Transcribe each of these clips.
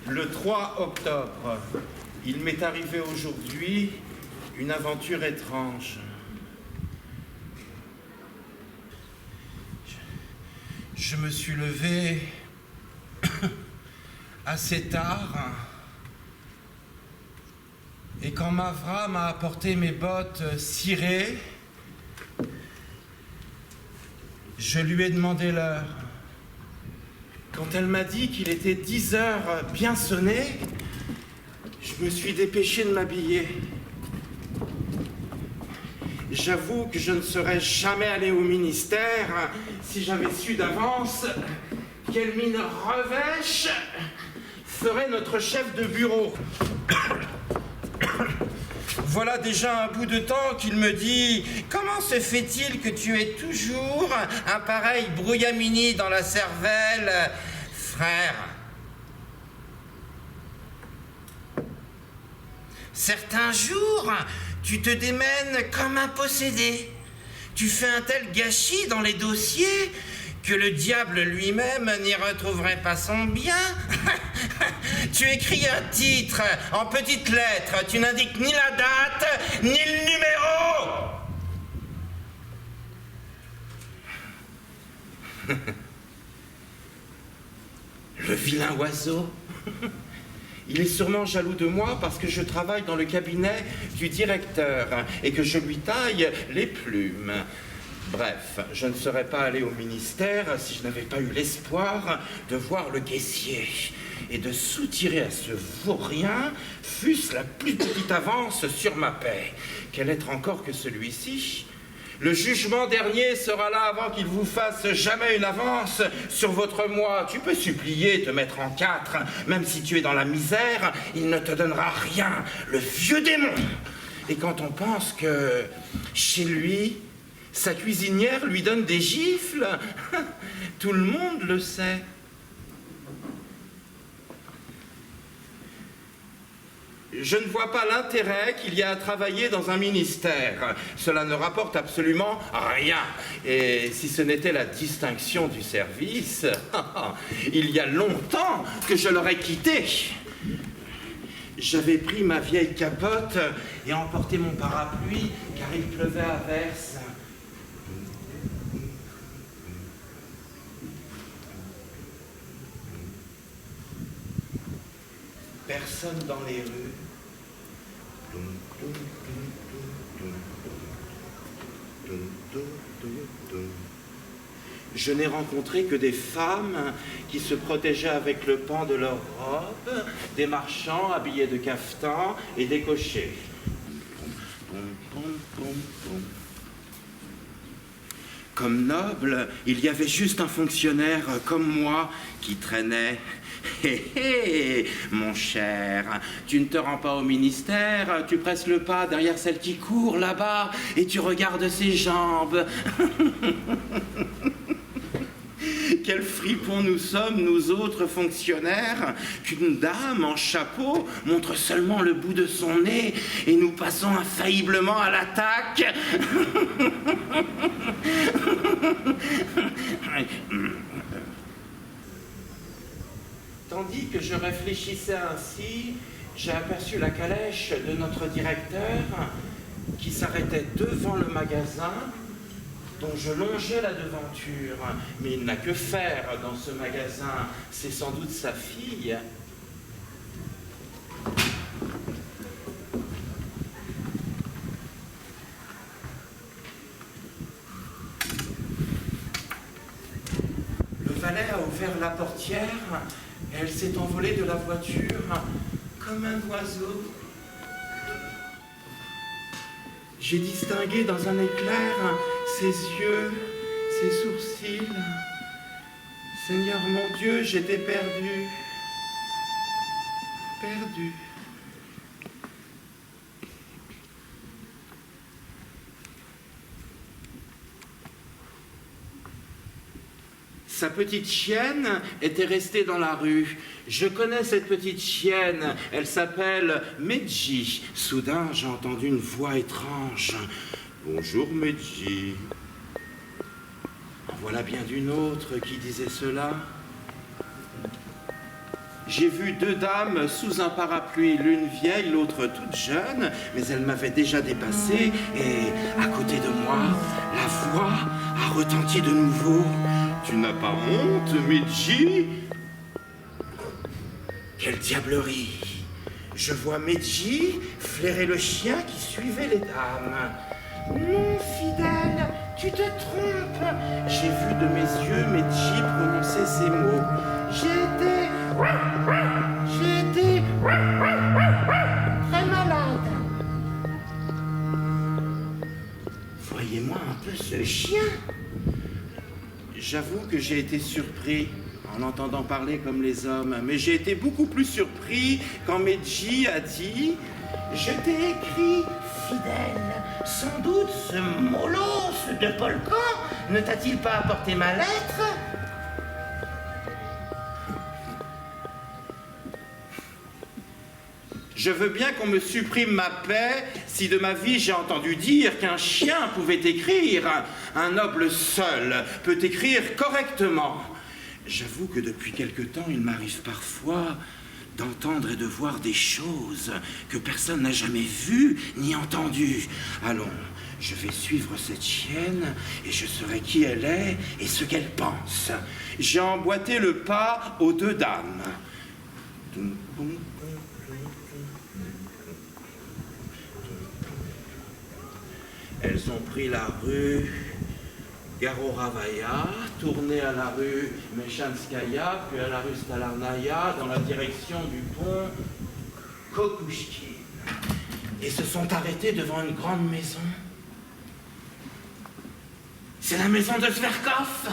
Le 3 octobre, il m'est arrivé aujourd'hui une aventure étrange. Je me suis levé assez tard et quand Mavra m'a apporté mes bottes cirées, je lui ai demandé l'heure. Quand elle m'a dit qu'il était 10 heures bien sonnées, je me suis dépêché de m'habiller. J'avoue que je ne serais jamais allé au ministère si j'avais su d'avance quelle mine revêche ferait notre chef de bureau. Voilà déjà un bout de temps qu'il me dit « Comment se fait-il que tu aies toujours un pareil brouillamini dans la cervelle, frère ?» Certains jours, tu te démènes comme un possédé. Tu fais un tel gâchis dans les dossiers que le diable lui-même n'y retrouverait pas son bien. Tu écris un titre en petites lettres, tu n'indiques ni la date, ni le numéro. Le vilain oiseau. Il est sûrement jaloux de moi parce que je travaille dans le cabinet du directeur et que je lui taille les plumes. Bref, je ne serais pas allé au ministère si je n'avais pas eu l'espoir de voir le caissier et de soutirer à ce vaurien, fût-ce la plus petite avance sur ma paie. Quel être encore que celui-ci? Le jugement dernier sera là avant qu'il vous fasse jamais une avance sur votre mois. Tu peux supplier, te mettre en quatre, même si tu es dans la misère, il ne te donnera rien, le vieux démon. Et quand on pense que chez lui, sa cuisinière lui donne des gifles, tout le monde le sait. Je ne vois pas l'intérêt qu'il y a à travailler dans un ministère. Cela ne rapporte absolument rien. Et si ce n'était la distinction du service, il y a longtemps que je l'aurais quitté. J'avais pris ma vieille capote et emporté mon parapluie car il pleuvait à verse. Personne dans les rues. Je n'ai rencontré que des femmes qui se protégeaient avec le pan de leur robe, des marchands habillés de caftan et des cochers. Comme noble, il y avait juste un fonctionnaire comme moi qui traînait. Hé hé, mon cher, tu ne te rends pas au ministère, tu presses le pas derrière celle qui court là-bas et tu regardes ses jambes. Quel fripon nous sommes, nous autres fonctionnaires, qu'une dame en chapeau montre seulement le bout de son nez et nous passons infailliblement à l'attaque. Tandis que je réfléchissais ainsi, j'ai aperçu la calèche de notre directeur qui s'arrêtait devant le magasin dont je longeais la devanture. Mais il n'a que faire dans ce magasin, c'est sans doute sa fille. la portière, et elle s'est envolée de la voiture comme un oiseau. J'ai distingué dans un éclair ses yeux, ses sourcils. Seigneur mon Dieu, j'étais perdu. Perdu. Sa petite chienne était restée dans la rue. Je connais cette petite chienne, elle s'appelle Medji. Soudain, j'ai entendu une voix étrange. Bonjour Medji. En voilà bien d'une autre qui disait cela. J'ai vu deux dames sous un parapluie, l'une vieille, l'autre toute jeune, mais elle m'avait déjà dépassé et à côté de moi, la voix a retenti de nouveau. Tu n'as pas honte, Medji? Quelle diablerie! Je vois Medji flairer le chien qui suivait les dames. Non, fidèle, tu te trompes. J'ai vu de mes yeux Medji prononcer ces mots. J'ai été très malade. Voyez-moi un peu ce chien. J'avoue que j'ai été surpris en l'entendant parler comme les hommes, mais j'ai été beaucoup plus surpris quand Medji a dit « Je t'ai écrit, fidèle, sans doute ce molosse de Polkan ne t'a-t-il pas apporté ma lettre ?» Je veux bien qu'on me supprime ma paix si de ma vie j'ai entendu dire qu'un chien pouvait écrire. Un noble seul peut écrire correctement. J'avoue que depuis quelque temps, il m'arrive parfois d'entendre et de voir des choses que personne n'a jamais vues ni entendues. Allons, je vais suivre cette chienne et je saurai qui elle est et ce qu'elle pense. J'ai emboîté le pas aux deux dames. Elles ont pris la rue Garoravaya, tourné à la rue Mechanskaya, puis à la rue Stalarnaya, dans la direction du pont Kokushkin. Et se sont arrêtés devant une grande maison. C'est la maison de Zverkov.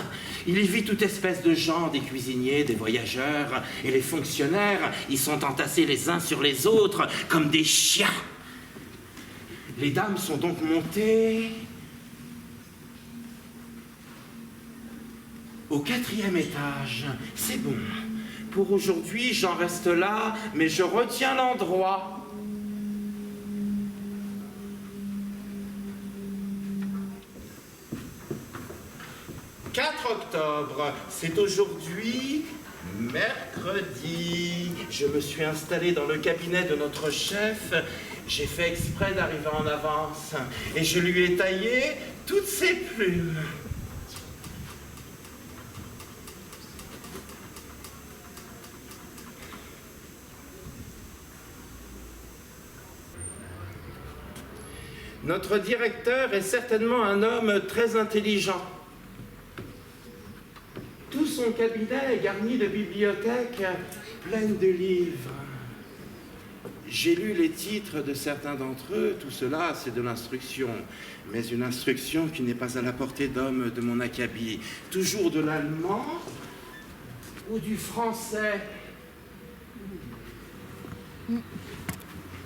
Il y vit toute espèce de gens, des cuisiniers, des voyageurs, et les fonctionnaires, ils sont entassés les uns sur les autres comme des chiens. Les dames sont donc montées au 4e étage. C'est bon. Pour aujourd'hui, j'en reste là, mais je retiens l'endroit. « 4 octobre, c'est aujourd'hui mercredi. Je me suis installé dans le cabinet de notre chef. J'ai fait exprès d'arriver en avance et je lui ai taillé toutes ses plumes. Notre directeur est certainement un homme très intelligent. Tout son cabinet est garni de bibliothèques pleines de livres. J'ai lu les titres de certains d'entre eux, tout cela c'est de l'instruction, mais une instruction qui n'est pas à la portée d'hommes de mon acabit. Toujours de l'allemand ou du français.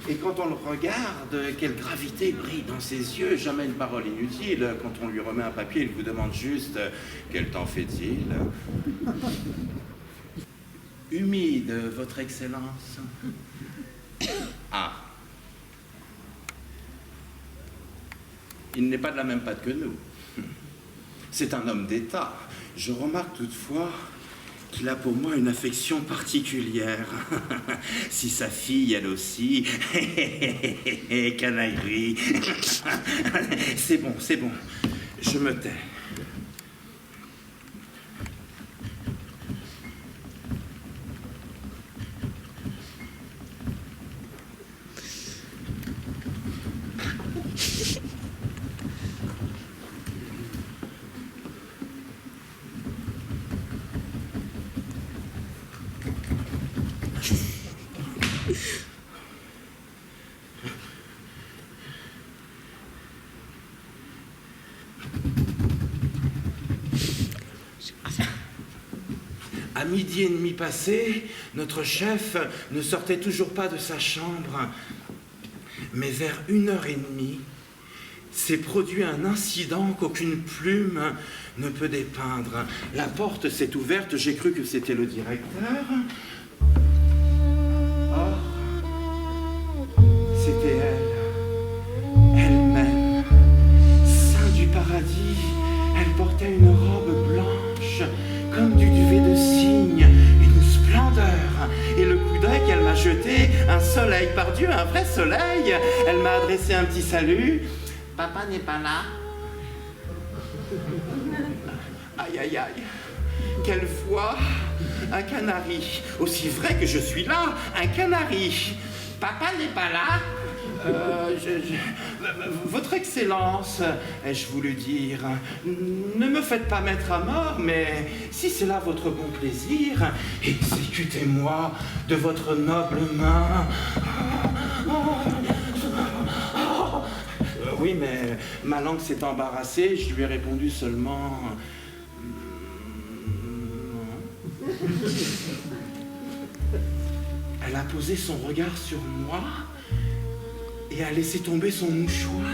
Et quand on le regarde, quelle gravité brille dans ses yeux, jamais une parole inutile. Quand on lui remet un papier, il vous demande juste « Quel temps fait-il » Humide, votre Excellence. Ah. Il n'est pas de la même patte que nous. C'est un homme d'État. Je remarque toutefois qu'il a pour moi une affection particulière. Si sa fille, elle aussi... Canaillerie. C'est bon, c'est bon. Je me tais. À 12h30 passé, notre chef ne sortait toujours pas de sa chambre. Mais vers 1h30, s'est produit un incident qu'aucune plume ne peut dépeindre. La porte s'est ouverte, j'ai cru que c'était le directeur. Or, c'était elle, elle-même, Saint du paradis. Elle portait une robe blanche, comme du duvet de cygne, une splendeur. Et le coup d'œil qu'elle m'a jeté, un soleil, par Dieu, un vrai soleil. Elle m'a adressé un petit salut. Papa n'est pas là. Aïe, aïe, aïe. Quelle voix. Un canari. Aussi vrai que je suis là, un canari. Papa n'est pas là. Votre Excellence, ai-je voulu dire, ne me faites pas mettre à mort, mais si c'est là votre bon plaisir, exécutez-moi de votre noble main. Oui, mais ma langue s'est embarrassée, je lui ai répondu seulement... non. Elle a posé son regard sur moi et a laissé tomber son mouchoir.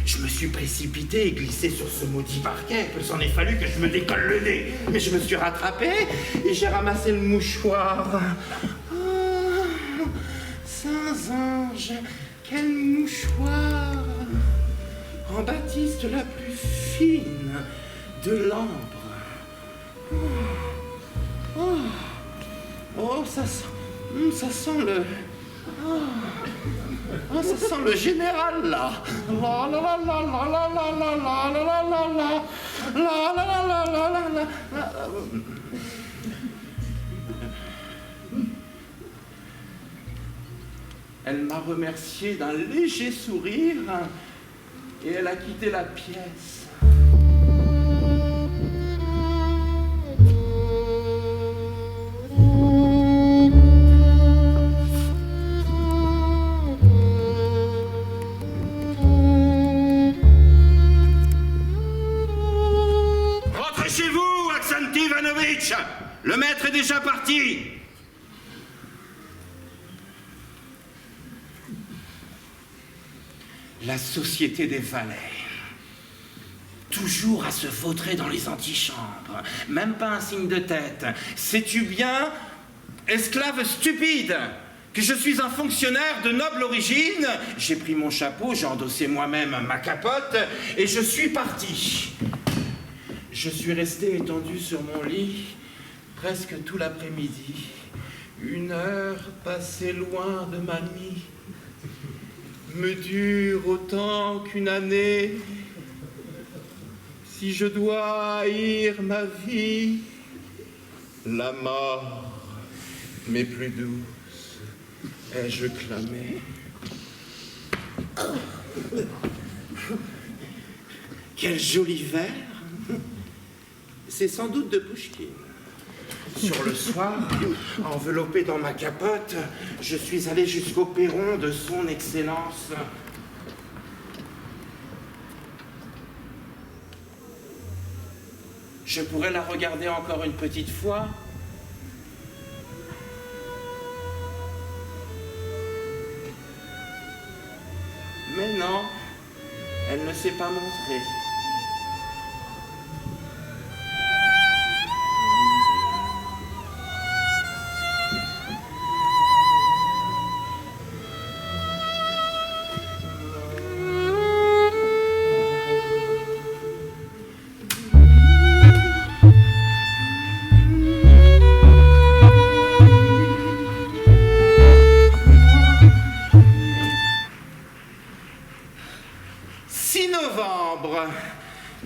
Je me suis précipité et glissé sur ce maudit parquet. Il s'en est fallu que je me décolle le nez. Mais je me suis rattrapé et j'ai ramassé le mouchoir. Oh, saints anges, quel mouchoir! En batiste la plus fine de l'ambre. Oh, ça sent le... Oh, ça sent le général, là. La la la la la la la la la la la la la la la la la la. Elle m'a remercié d'un léger sourire et elle a quitté la pièce. Le maître est déjà parti. La société des valets. Toujours à se vautrer dans les antichambres. Même pas un signe de tête. Sais-tu bien, esclave stupide, que je suis un fonctionnaire de noble origine? J'ai pris mon chapeau, j'ai endossé moi-même ma capote et je suis parti. Je suis resté étendu sur mon lit presque tout l'après-midi. 1 heure passée loin de mamie me dure autant qu'une année. Si je dois haïr ma vie, la mort m'est plus douce, ai-je clamé. Quel joli vers! C'est sans doute de Pouchkine. Sur le soir, enveloppé dans ma capote, je suis allé jusqu'au perron de son Excellence. Je pourrais la regarder encore une petite fois. Mais non, elle ne s'est pas montrée.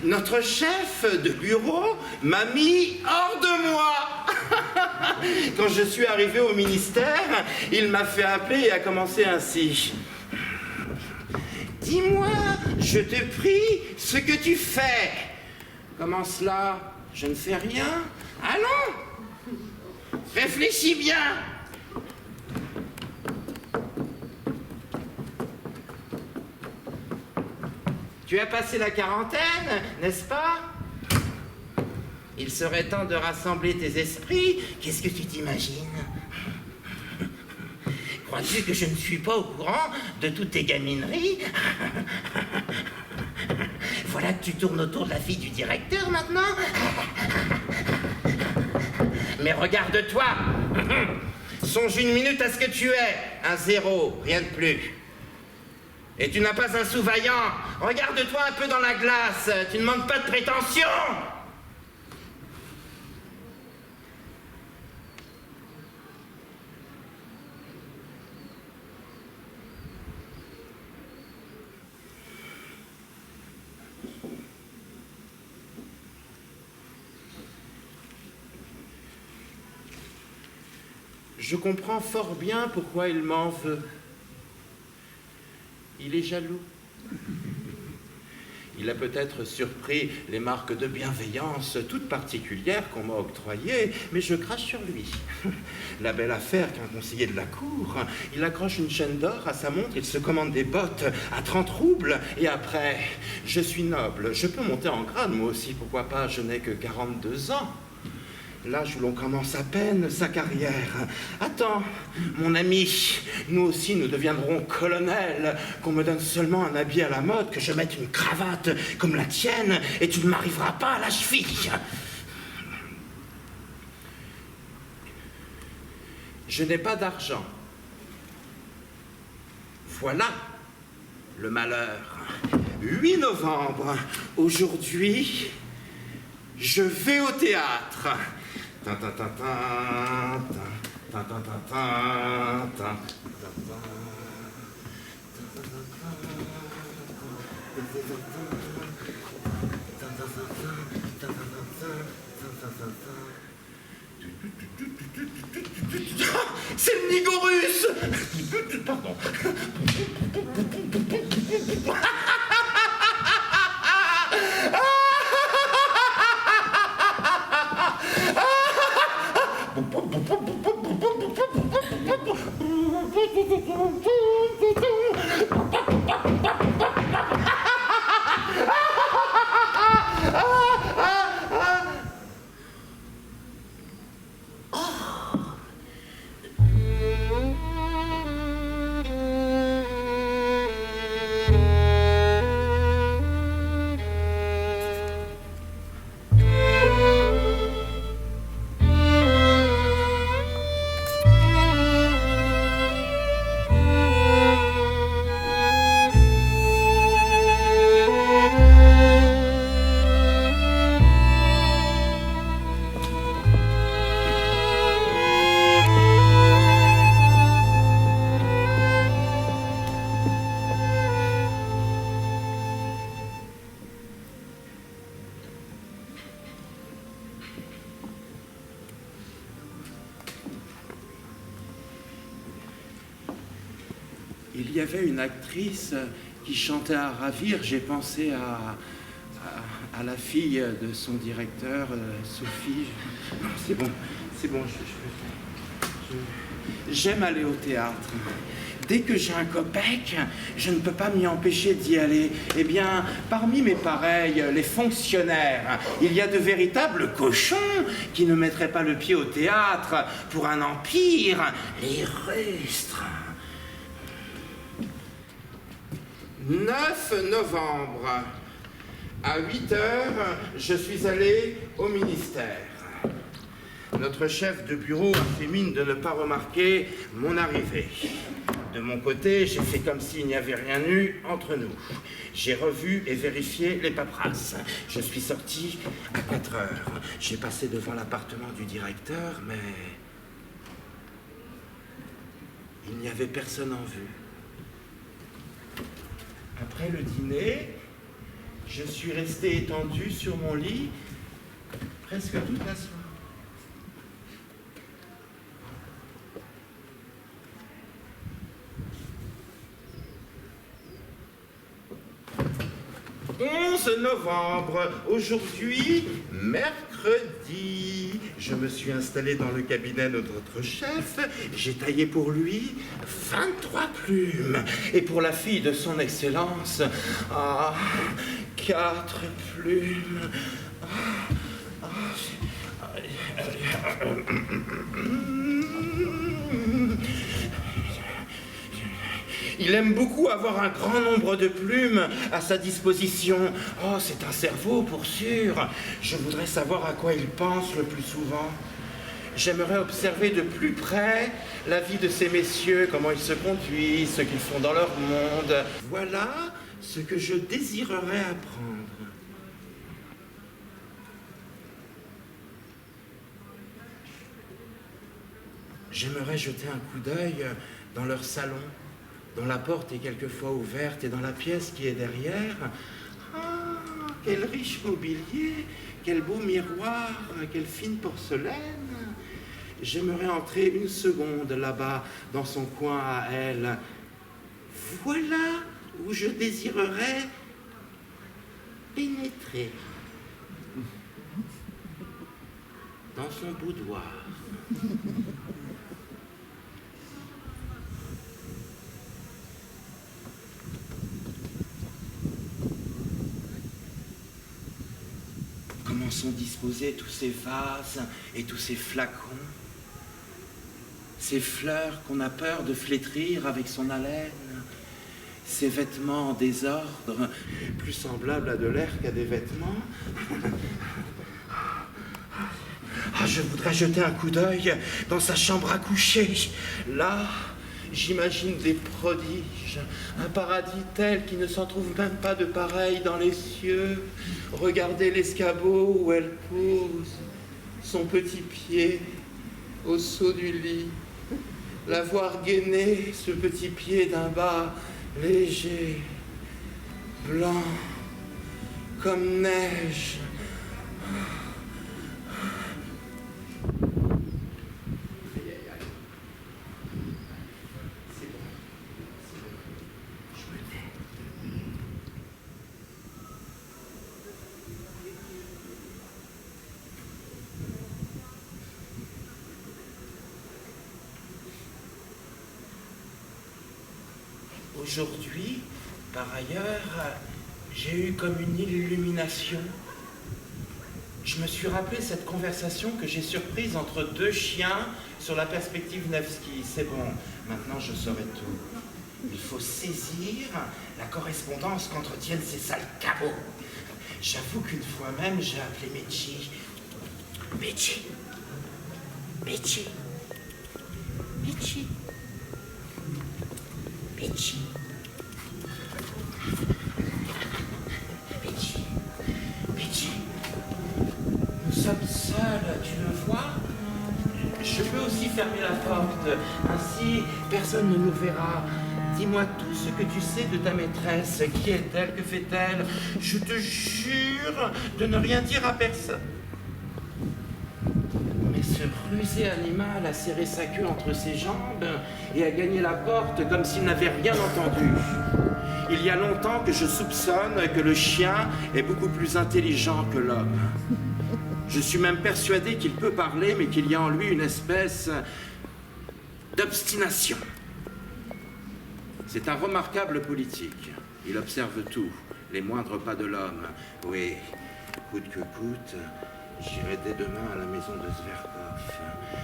Notre chef de bureau m'a mis hors de moi. Quand je suis arrivé au ministère, il m'a fait appeler et a commencé ainsi. Dis-moi, je te prie, ce que tu fais. Comment cela? Je ne fais rien. Allons, réfléchis bien. Tu as passé la quarantaine, n'est-ce pas? Il serait temps de rassembler tes esprits. Qu'est-ce que tu t'imagines? Crois-tu que je ne suis pas au courant de toutes tes gamineries? Voilà que tu tournes autour de la fille du directeur maintenant. Mais regarde-toi. Songe une minute à ce que tu es. Un zéro, rien de plus. Et tu n'as pas un sous-vaillant. Regarde-toi un peu dans la glace. Tu ne manques pas de prétention. Je comprends fort bien pourquoi il m'en veut. Il est jaloux. Il a peut-être surpris les marques de bienveillance toutes particulières qu'on m'a octroyées, mais je crache sur lui. La belle affaire qu'un conseiller de la cour. Il accroche une chaîne d'or à sa montre, il se commande des bottes à 30 roubles, et après, je suis noble, je peux monter en grade, moi aussi, pourquoi pas, je n'ai que 42 ans. L'âge où l'on commence à peine sa carrière. Attends, mon ami, nous aussi nous deviendrons colonels, qu'on me donne seulement un habit à la mode, que je mette une cravate comme la tienne, et tu ne m'arriveras pas à la cheville. Je n'ai pas d'argent. Voilà le malheur. 8 novembre, aujourd'hui, je vais au théâtre. C'est le Nigorus. Pardon. Il y avait une actrice qui chantait à ravir. J'ai pensé à la fille de son directeur, Sophie. C'est bon, j'aime aller au théâtre. Dès que j'ai un copec, je ne peux pas m'y empêcher d'y aller. Eh bien, parmi mes pareils, les fonctionnaires, il y a de véritables cochons qui ne mettraient pas le pied au théâtre pour un empire, les rustres. 9 novembre, à 8 heures, je suis allé au ministère. Notre chef de bureau a fait mine de ne pas remarquer mon arrivée. De mon côté, j'ai fait comme s'il n'y avait rien eu entre nous. J'ai revu et vérifié les paperasses. Je suis sorti à 4 heures. J'ai passé devant l'appartement du directeur, mais il n'y avait personne en vue. Après le dîner, je suis resté étendu sur mon lit presque toute la soirée. « 11 novembre, aujourd'hui, mercredi. mercredi, je me suis installé dans le cabinet de notre chef. J'ai taillé pour lui 23 plumes. Et pour la fille de son excellence, 4 plumes. Il aime beaucoup avoir un grand nombre de plumes à sa disposition. Oh, c'est un cerveau, pour sûr. Je voudrais savoir à quoi il pense le plus souvent. J'aimerais observer de plus près la vie de ces messieurs, comment ils se conduisent, ce qu'ils font dans leur monde. Voilà ce que je désirerais apprendre. J'aimerais jeter un coup d'œil dans leur salon, dont la porte est quelquefois ouverte, et dans la pièce qui est derrière. Ah, quel riche mobilier, quel beau miroir, quelle fine porcelaine. J'aimerais entrer une seconde là-bas, dans son coin à elle. Voilà où je désirerais pénétrer. Dans son boudoir. Comment sont disposés tous ces vases et tous ces flacons, ces fleurs qu'on a peur de flétrir avec son haleine, ces vêtements en désordre, plus semblables à de l'air qu'à des vêtements. Je voudrais jeter un coup d'œil dans sa chambre à coucher. Là, j'imagine des prodiges, un paradis tel qu'il ne s'en trouve même pas de pareil dans les cieux. Regardez l'escabeau où elle pose son petit pied au saut du lit. La voir gainer ce petit pied d'un bas léger, blanc, comme neige. Aujourd'hui, par ailleurs, j'ai eu comme une illumination. Je me suis rappelé cette conversation que j'ai surprise entre 2 chiens sur la perspective Nevsky. C'est bon, maintenant je saurai tout. Il faut saisir la correspondance qu'entretiennent ces sales cabots. J'avoue qu'une fois même, j'ai appelé Mechi. Mechi. Mechi. Mechi. Mechi. Mechi. Mechi. Nous sommes seuls, tu le vois? Je peux aussi fermer la porte. Ainsi, personne ne nous verra. Dis-moi tout ce que tu sais de ta maîtresse. Qui est-elle? Que fait-elle? Je te jure de ne rien dire à personne. Mais ce rusé animal a serré sa queue entre ses jambes et a gagné la porte comme s'il n'avait rien entendu. Il y a longtemps que je soupçonne que le chien est beaucoup plus intelligent que l'homme. Je suis même persuadé qu'il peut parler, mais qu'il y a en lui une espèce d'obstination. C'est un remarquable politique. Il observe tout, les moindres pas de l'homme. Oui, coûte que coûte, j'irai dès demain à la maison de Zverkov.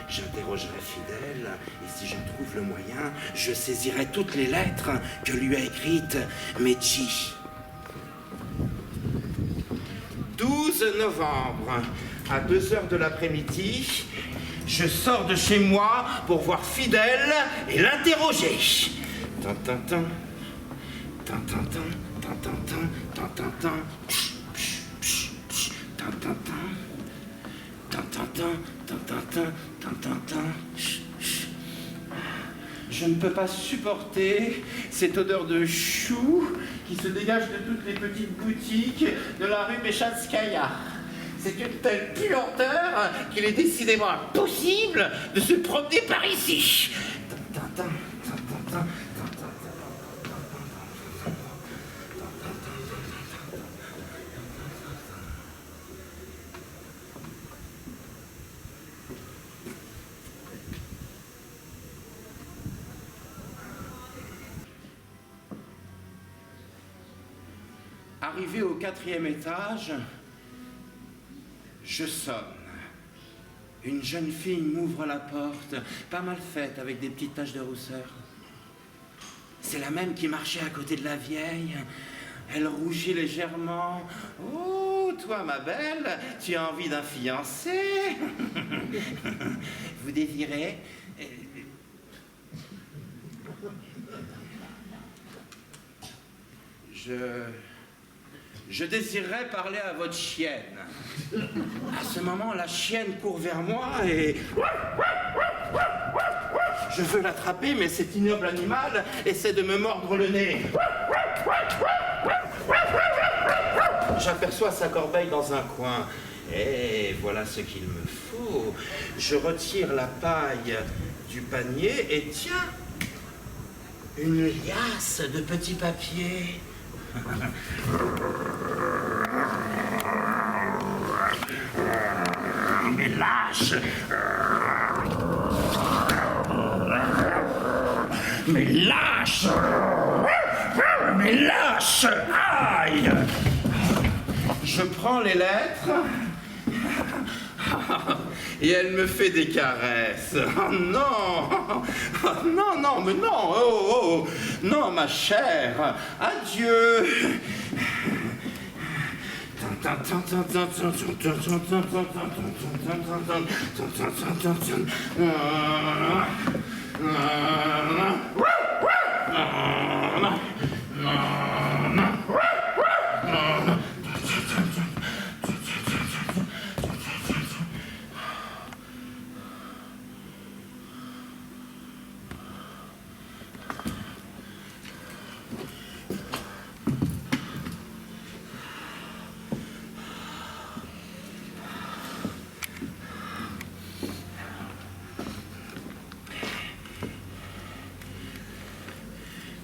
J'interrogerai Fidèle, et si j'en trouve le moyen, je saisirai toutes les lettres que lui a écrites Mechi. 12 novembre, à 2h de l'après-midi, je sors de chez moi pour voir Fidèle et l'interroger. Tintintin, tintintin, tintintin, tintintin, tintintin, tintintin, tintintin, tintintin. Je ne peux pas supporter cette odeur de chou qui se dégage de toutes les petites boutiques de la rue Bechanskaya. C'est une telle puanteur qu'il est décidément impossible de se promener par ici. Tintintin, tintintin. Arrivé au 4e étage, je sonne. Une jeune fille m'ouvre la porte, pas mal faite, avec des petites taches de rousseur. C'est la même qui marchait à côté de la vieille. Elle rougit légèrement. « Oh, toi, ma belle, tu as envie d'un fiancé? Vous désirez? » Je désirerais parler à votre chienne. À ce moment, la chienne court vers moi et... Je veux l'attraper, mais cet ignoble animal essaie de me mordre le nez. J'aperçois sa corbeille dans un coin. Et voilà ce qu'il me faut. Je retire la paille du panier et tiens, une liasse de petits papiers. Mais lâche! Mais lâche! Mais lâche! Aïe! Je prends les lettres et elle me fait des caresses. Oh non! Oh non, non, mais non! Oh, oh! Non, ma chère! Adieu!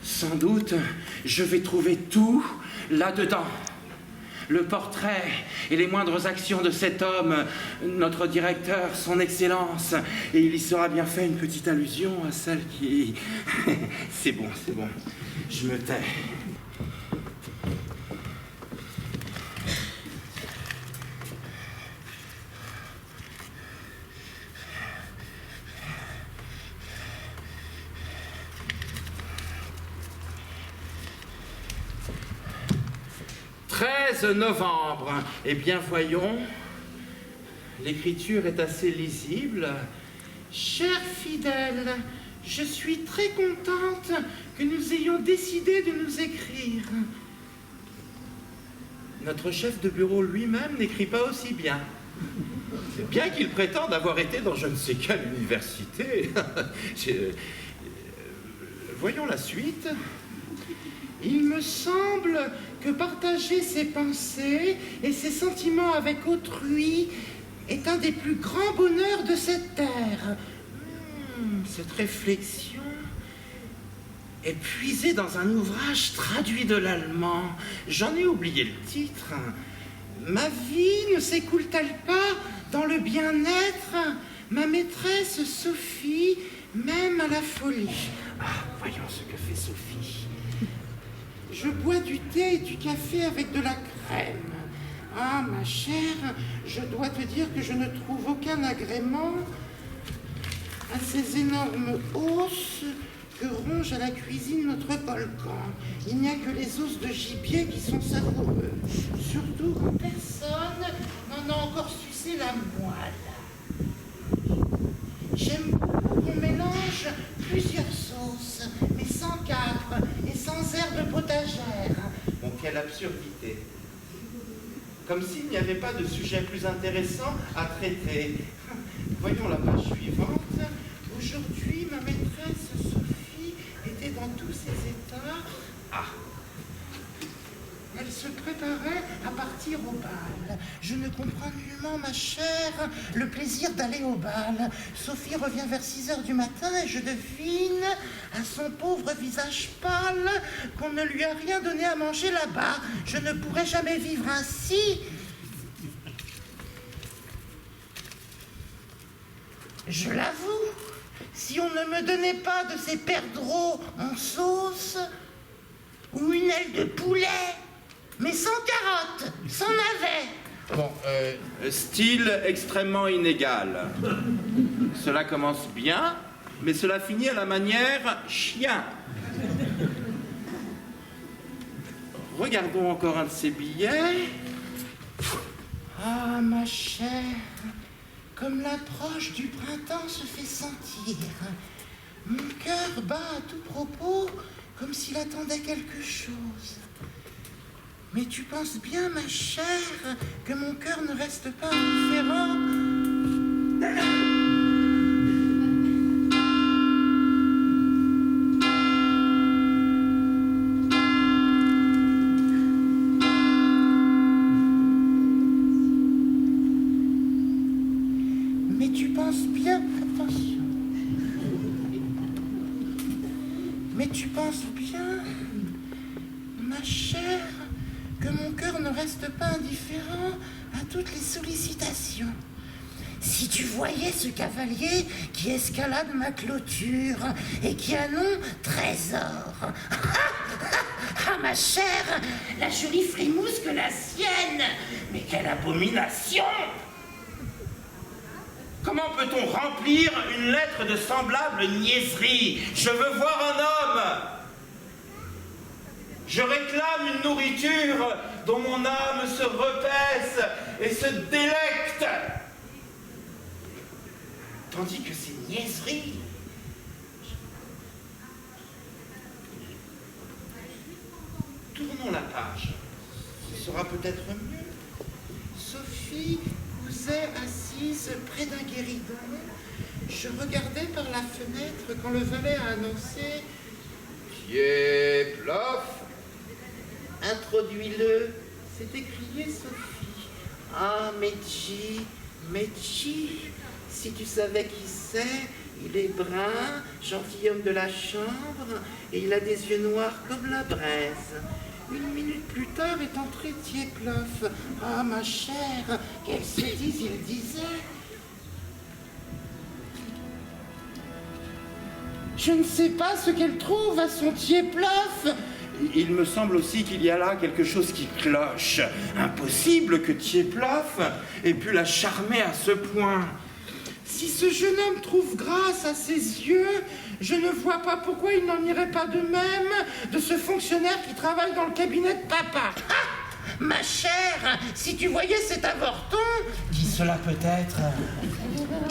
Sans doute, je vais trouver tout là-dedans. Le portrait et les moindres actions de cet homme, notre directeur, son excellence. Et il y sera bien fait une petite allusion à celle qui... C'est bon, je me tais. « 13 novembre. Eh bien, voyons. L'écriture est assez lisible. Chère fidèle, je suis très contente que nous ayons décidé de nous écrire. Notre chef de bureau lui-même n'écrit pas aussi bien. Bien qu'il prétende avoir été dans je ne sais quelle université. Voyons la suite. Il me semble que partager ses pensées et ses sentiments avec autrui est un des plus grands bonheurs de cette terre. Cette réflexion est puisée dans un ouvrage traduit de l'allemand. J'en ai oublié le titre. Ma vie ne s'écoule-t-elle pas dans le bien-être? Ma maîtresse Sophie m'aime à la folie. Ah, voyons ce que fait Sophie. Je bois du thé et du café avec de la crème. Ah, ma chère, je dois te dire que je ne trouve aucun agrément à ces énormes os que ronge à la cuisine notre volcan. Il n'y a que les os de gibier qui sont savoureux. Surtout quand personne n'en a encore sucé la moelle. J'aime beaucoup qu'on mélange plusieurs sauces, mais sans capre et sans herbes potagères. Bon, quelle absurdité. Comme s'il n'y avait pas de sujet plus intéressant à traiter. Voyons la page suivante. Aujourd'hui, ma maîtresse Sophie était dans tous ses états. Ah. Elle se préparait à partir au bal. Je ne comprends nullement, ma chère, le plaisir d'aller au bal. Sophie revient vers 6h du matin et je devine à son pauvre visage pâle qu'on ne lui a rien donné à manger là-bas. Je ne pourrais jamais vivre ainsi. Je l'avoue, si on ne me donnait pas de ces perdreaux en sauce ou une aile de poulet, mais sans carottes, sans navets. Bon, style extrêmement inégal. Cela commence bien, mais cela finit à la manière chien. Regardons encore un de ces billets. Ah, ma chère, comme l'approche du printemps se fait sentir. Mon cœur bat à tout propos, comme s'il attendait quelque chose. Mais tu penses bien, ma chère, que mon cœur ne reste pas indifférent. Mais tu penses bien, attention. Mais tu penses bien, ma chère, que mon cœur ne reste pas indifférent à toutes les sollicitations. Si tu voyais ce cavalier qui escalade ma clôture et qui a nom Trésor. Ah, ma chère, la jolie frimousse que la sienne. Mais quelle abomination! Comment peut-on remplir une lettre de semblable niaiserie? Je veux voir un homme. Je réclame une nourriture dont mon âme se repaisse et se délecte. Tandis que ces niaiseries... Tournons la page. Ce sera peut-être mieux. Sophie cousait assise près d'un guéridon. Je regardais par la fenêtre quand le valet a annoncé « Pied-Plof !» Introduis-le, s'est écriée Sophie. Ah, Medji, si tu savais qui c'est, il est brun, gentilhomme de la chambre, et il a des yeux noirs comme la braise. Une minute plus tard est entré Pied-Plof. Ah, ma chère, qu'elle se dise, il disait. Je ne sais pas ce qu'elle trouve à son Pied-Plof. Il me semble aussi qu'il y a là quelque chose qui cloche. Impossible que Pied-Plof ait pu la charmer à ce point. Si ce jeune homme trouve grâce à ses yeux, je ne vois pas pourquoi il n'en irait pas de même de ce fonctionnaire qui travaille dans le cabinet de papa. Ah, ma chère, si tu voyais cet avorton... Qui cela peut être?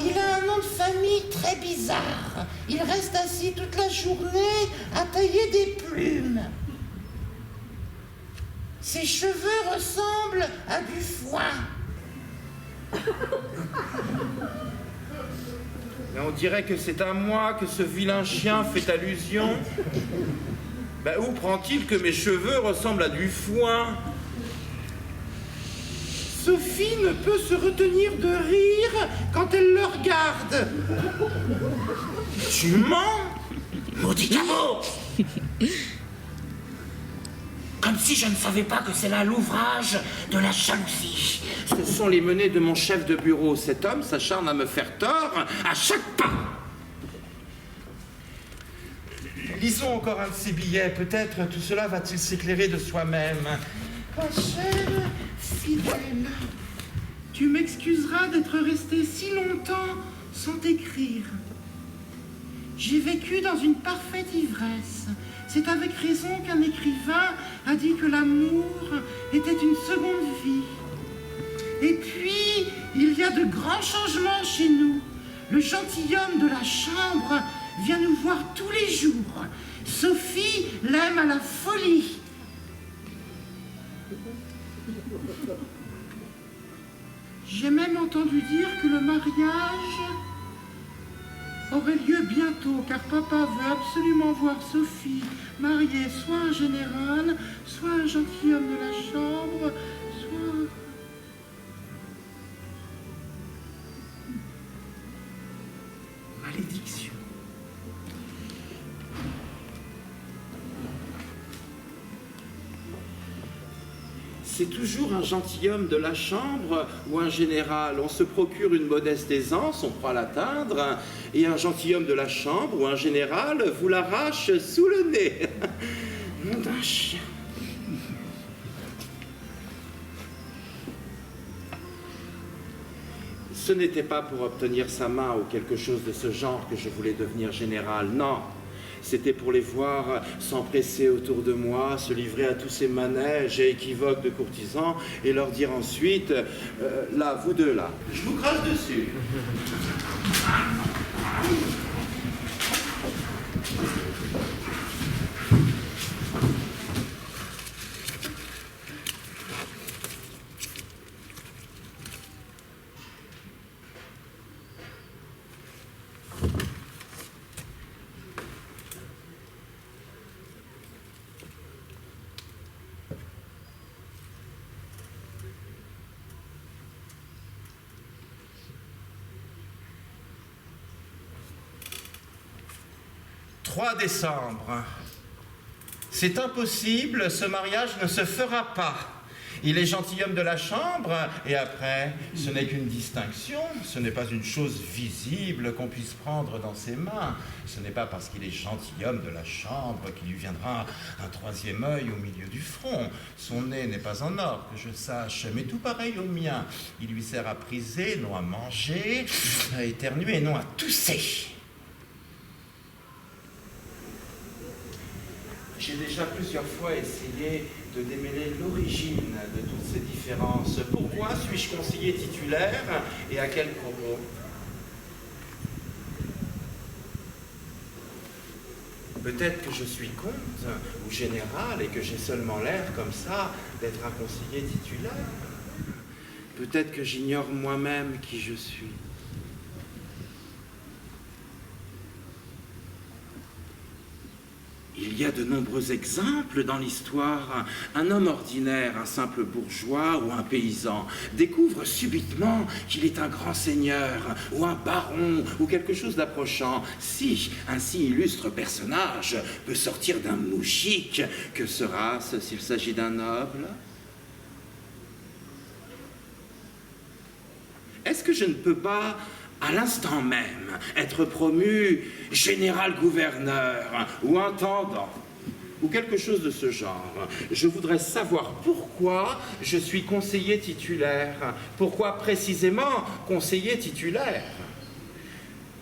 Il a un nom de famille très bizarre. Il reste assis toute la journée à tailler des plumes. Ses cheveux ressemblent à du foin. Mais on dirait que c'est à moi que ce vilain chien fait allusion. Ben, où prend-il que mes cheveux ressemblent à du foin? Sophie ne peut se retenir de rire quand elle le regarde. Tu mens? Maudit cabot! Comme si je ne savais pas que c'est là l'ouvrage de la jalousie. Ce sont les menées de mon chef de bureau. Cet homme s'acharne à me faire tort à chaque pas. Lisons encore un de ces billets. Peut-être tout cela va-t-il s'éclairer de soi-même. Ma chère fidèle, tu m'excuseras d'être restée si longtemps sans t'écrire. J'ai vécu dans une parfaite ivresse. C'est avec raison qu'un écrivain a dit que l'amour était une seconde vie. Et puis, il y a de grands changements chez nous. Le gentilhomme de la chambre vient nous voir tous les jours. Sophie l'aime à la folie. J'ai même entendu dire que le mariage aurait lieu bientôt, car papa veut absolument voir Sophie mariée soit un général, soit un gentilhomme de la chambre, soit... Malédiction. C'est toujours un gentilhomme de la chambre ou un général. On se procure une modeste aisance, on croit l'atteindre, et un gentilhomme de la chambre ou un général vous l'arrache sous le nez. Nom d'un chien. Ce n'était pas pour obtenir sa main ou quelque chose de ce genre que je voulais devenir général, non. C'était pour les voir s'empresser autour de moi, se livrer à tous ces manèges et équivoques de courtisans et leur dire ensuite là, vous deux là, je vous crache dessus. « 3 décembre. C'est impossible, ce mariage ne se fera pas. Il est gentilhomme de la chambre, et après, ce n'est qu'une distinction, ce n'est pas une chose visible qu'on puisse prendre dans ses mains. Ce n'est pas parce qu'il est gentilhomme de la chambre qu'il lui viendra un 3e œil au milieu du front. Son nez n'est pas en or, que je sache, mais tout pareil au mien. Il lui sert à priser, non à manger, à éternuer, non à tousser. J'ai déjà plusieurs fois essayé de démêler l'origine de toutes ces différences. Pourquoi suis-je conseiller titulaire et à quel propos? Peut-être que je suis comte ou général et que j'ai seulement l'air comme ça d'être un conseiller titulaire. Peut-être que j'ignore moi-même qui je suis. Il y a de nombreux exemples dans l'histoire. Un homme ordinaire, un simple bourgeois ou un paysan découvre subitement qu'il est un grand seigneur ou un baron ou quelque chose d'approchant. Si un si illustre personnage peut sortir d'un moujik, que sera-ce s'il s'agit d'un noble? Est-ce que je ne peux pas, à l'instant même, être promu général-gouverneur ou intendant ou quelque chose de ce genre? Je voudrais savoir pourquoi je suis conseiller titulaire. Pourquoi précisément conseiller titulaire?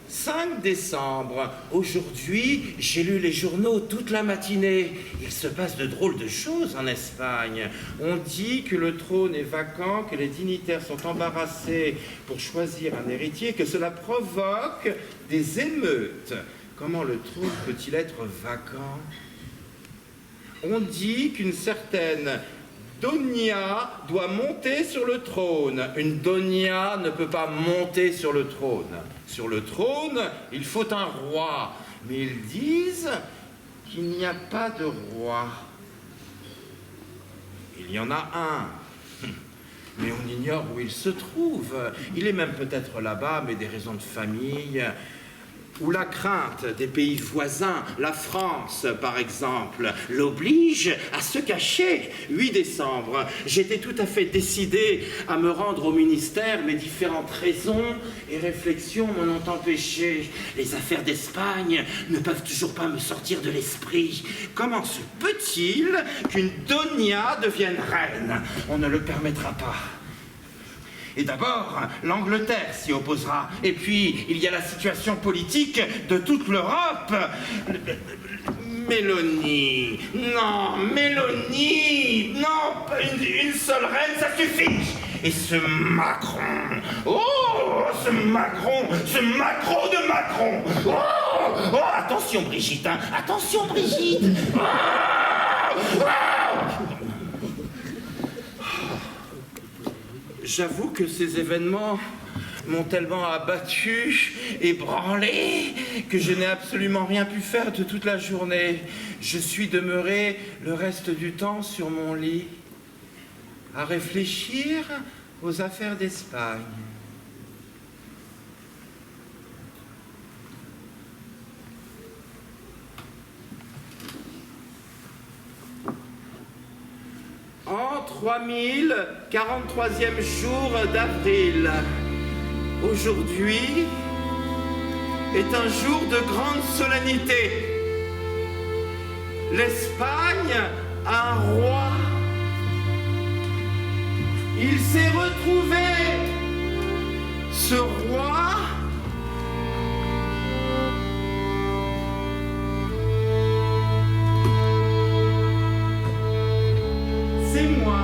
5 décembre. Aujourd'hui, j'ai lu les journaux toute la matinée. Il se passe de drôles de choses en Espagne. On dit que le trône est vacant, que les dignitaires sont embarrassés pour choisir un héritier, que cela provoque des émeutes. Comment le trône peut-il être vacant? On dit qu'une certaine Donia doit monter sur le trône. Une Donia ne peut pas monter sur le trône. Sur le trône, il faut un roi. Mais ils disent qu'il n'y a pas de roi. Il y en a un. Mais on ignore où il se trouve. Il est même peut-être là-bas, mais des raisons de famille. Ou la crainte des pays voisins, la France par exemple, l'oblige à se cacher. 8 décembre, j'étais tout à fait décidé à me rendre au ministère, mais différentes raisons et réflexions m'en ont empêché. Les affaires d'Espagne ne peuvent toujours pas me sortir de l'esprit. Comment se peut-il qu'une Donia devienne reine? On ne le permettra pas. Et d'abord, l'Angleterre s'y opposera. Et puis, il y a la situation politique de toute l'Europe. Mélanie, non, Mélanie, non, une seule reine, ça suffit. Et ce Macron, oh, ce Macron de Macron, oh, attention Brigitte, hein, attention Brigitte, J'avoue que ces événements m'ont tellement abattu, ébranlé, que je n'ai absolument rien pu faire de toute la journée. Je suis demeuré le reste du temps sur mon lit, à réfléchir aux affaires d'Espagne. En 3043e jour d'avril, aujourd'hui est un jour de grande solennité. L'Espagne a un roi. Il s'est retrouvé Ce roi, c'est moi.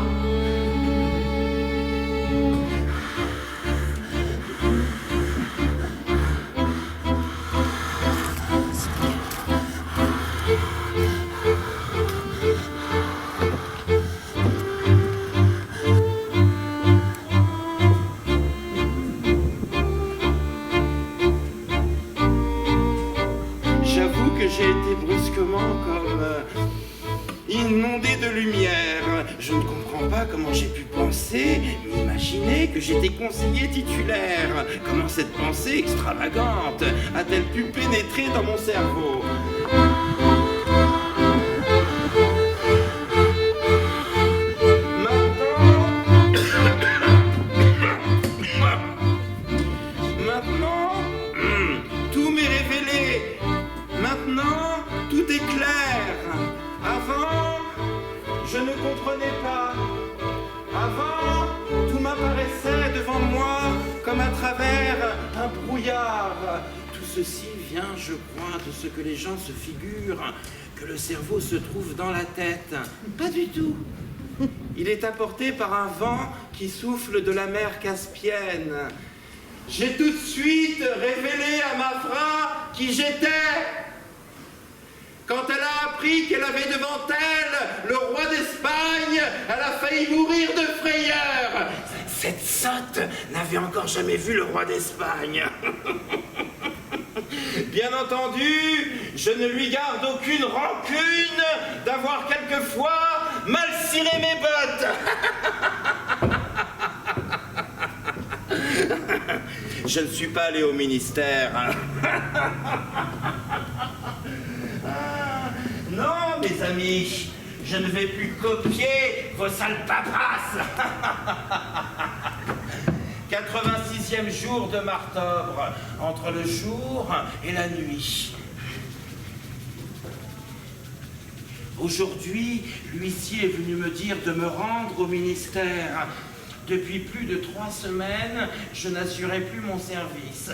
J'avoue que j'ai été brusquement comme inondé de lumière. Je ne comprends pas comment j'ai pu penser, m'imaginer que j'étais conseiller titulaire. Comment cette pensée extravagante a-t-elle pu pénétrer dans mon cerveau? Maintenant, tout m'est révélé. Maintenant, tout est clair. Avant, je ne comprenais pas. Avant, tout m'apparaissait devant moi comme à travers un brouillard. Tout ceci vient, je crois, de ce que les gens se figurent, que le cerveau se trouve dans la tête. Pas du tout. Il est apporté par un vent qui souffle de la mer Caspienne. J'ai tout de suite révélé à Mafra qui j'étais. Quand elle a appris qu'elle avait devant elle le roi d'Espagne, elle a failli mourir de frayeur. Cette sotte n'avait encore jamais vu le roi d'Espagne. Bien entendu, je ne lui garde aucune rancune d'avoir quelquefois mal ciré mes bottes. Je ne suis pas allé au ministère. Non, mes amis, je ne vais plus copier vos sales paperasses. 86e jour de Martobre, entre le jour et la nuit. Aujourd'hui, l'huissier est venu me dire de me rendre au ministère. Depuis plus de 3 semaines, je n'assurais plus mon service.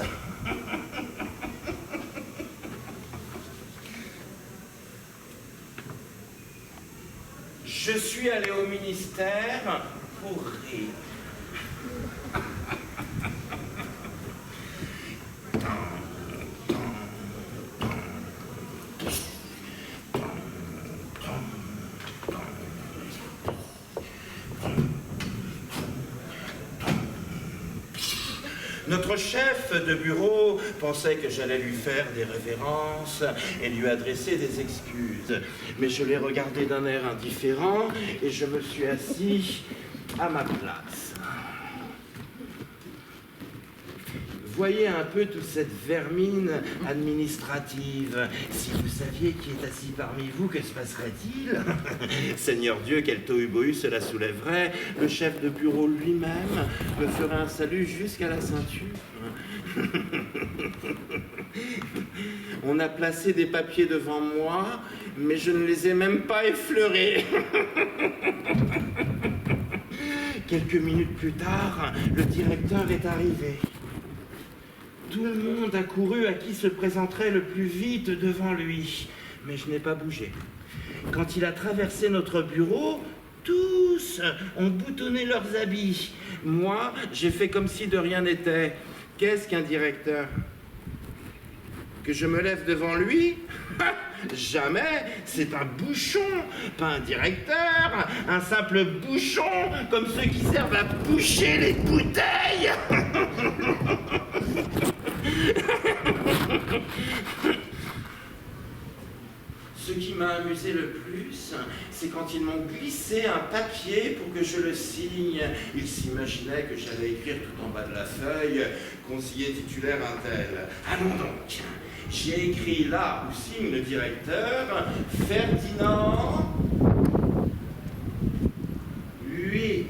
Je suis allé au ministère pour rire. Notre chef de bureau pensait que j'allais lui faire des révérences et lui adresser des excuses. Mais je l'ai regardé d'un air indifférent et je me suis assis à ma place. Voyez un peu toute cette vermine administrative. Si vous saviez qui est assis parmi vous, que se passerait-il? Seigneur Dieu, quel tohu-bohu cela soulèverait. Le chef de bureau lui-même me ferait un salut jusqu'à la ceinture. On a placé des papiers devant moi, mais je ne les ai même pas effleurés. Quelques minutes plus tard, le directeur est arrivé. Tout le monde a couru à qui se présenterait le plus vite devant lui. Mais je n'ai pas bougé. Quand il a traversé notre bureau, tous ont boutonné leurs habits. Moi, j'ai fait comme si de rien n'était. Qu'est-ce qu'un directeur? Que je me lève devant lui? Jamais. C'est un bouchon, pas un directeur. Un simple bouchon, comme ceux qui servent à boucher les bouteilles. Ce qui m'a amusé le plus, c'est quand ils m'ont glissé un papier pour que je le signe. Ils s'imaginaient que j'allais écrire tout en bas de la feuille « Conseiller titulaire un tel ». Allons donc. J'ai écrit là où signe le directeur « Ferdinand 8 ».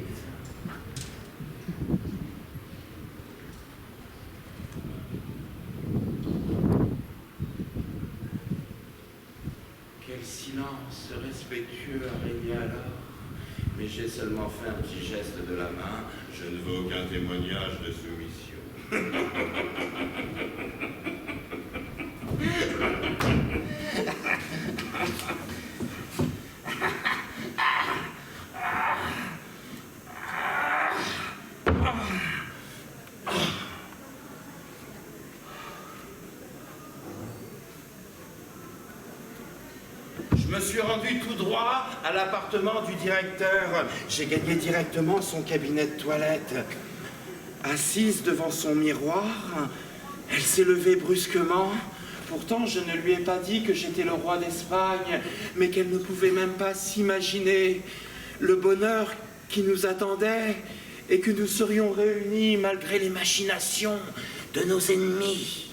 Quel silence respectueux a régné alors. Mais j'ai seulement fait un petit geste de la main. Je ne veux aucun témoignage de soumission. Je me suis rendu tout droit à l'appartement du directeur. J'ai gagné directement son cabinet de toilette. Assise devant son miroir, elle s'est levée brusquement. Pourtant, je ne lui ai pas dit que j'étais le roi d'Espagne, mais qu'elle ne pouvait même pas s'imaginer le bonheur qui nous attendait et que nous serions réunis malgré les machinations de nos ennemis.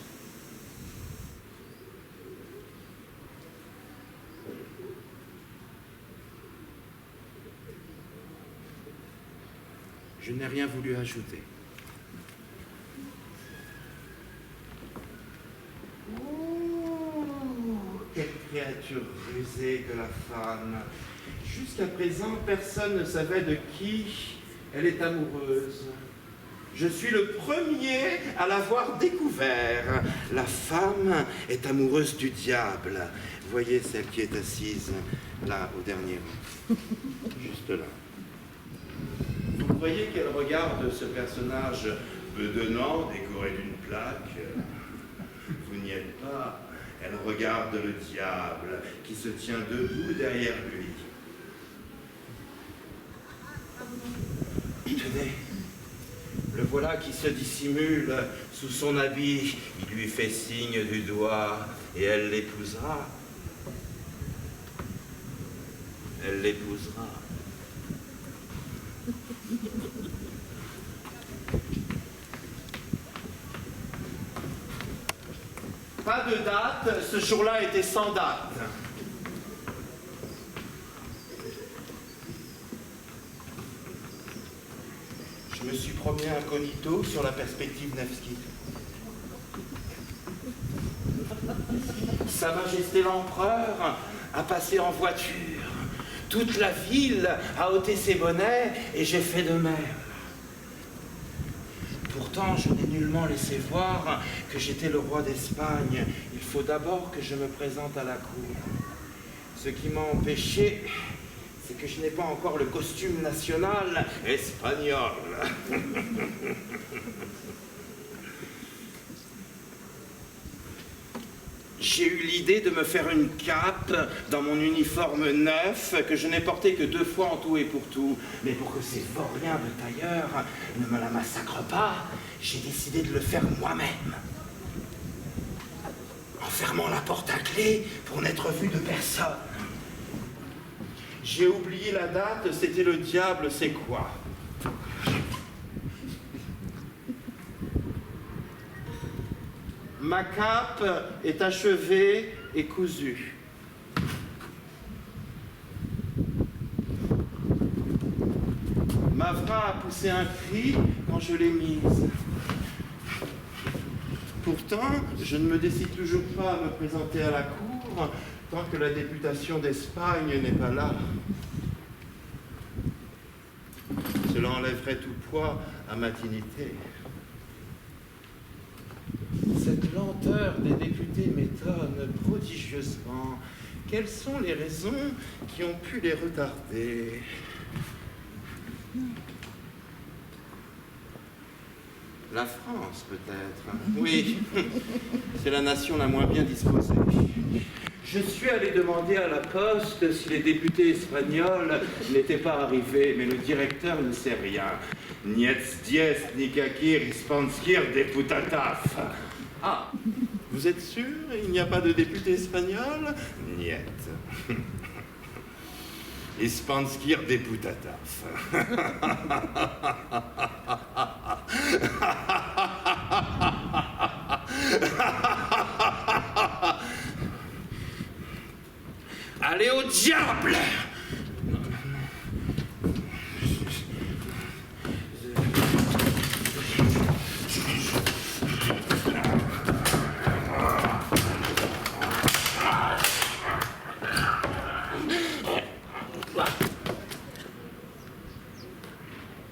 Je n'ai rien voulu ajouter. Oh, quelle créature rusée que la femme. Jusqu'à présent, personne ne savait de qui elle est amoureuse. Je suis le premier à l'avoir découvert. La femme est amoureuse du diable. Voyez celle qui est assise là, au dernier rang. Juste là. Vous voyez qu'elle regarde ce personnage bedonnant, décoré d'une plaque. Vous n'y êtes pas. Elle regarde le diable qui se tient debout derrière lui. Tenez, le voilà qui se dissimule sous son habit. Il lui fait signe du doigt et elle l'épousera. Elle l'épousera. Pas de date, ce jour-là était sans date. Je me suis promené incognito sur la perspective Nevsky. Sa Majesté l'Empereur a passé en voiture. Toute la ville a ôté ses bonnets et j'ai fait de même. Pourtant, je n'ai nullement laissé voir que j'étais le roi d'Espagne. Il faut d'abord que je me présente à la cour. Ce qui m'a empêché, c'est que je n'ai pas encore le costume national espagnol. J'ai eu l'idée de me faire une cape dans mon uniforme neuf que je n'ai porté que 2 fois en tout et pour tout. Mais pour que ces vauriens de tailleurs ne me la massacrent pas, j'ai décidé de le faire moi-même. En fermant la porte à clé pour n'être vu de personne. J'ai oublié la date, c'était le diable, c'est quoi? Ma cape est achevée et cousue. Mavra a poussé un cri quand je l'ai mise. Pourtant, je ne me décide toujours pas à me présenter à la cour tant que la députation d'Espagne n'est pas là. Cela enlèverait tout poids à ma dignité. Cette lenteur des députés m'étonne prodigieusement. Quelles sont les raisons qui ont pu les retarder? La France, peut-être. Oui, c'est la nation la moins bien disposée. Je suis allé demander à la poste si les députés espagnols n'étaient pas arrivés, mais le directeur ne sait rien. Nietz dies nikakir hispanskir deputataf. Ah, vous êtes sûr? Il n'y a pas de député espagnol? Niet. Hispanskir deputataf. Allez au diable!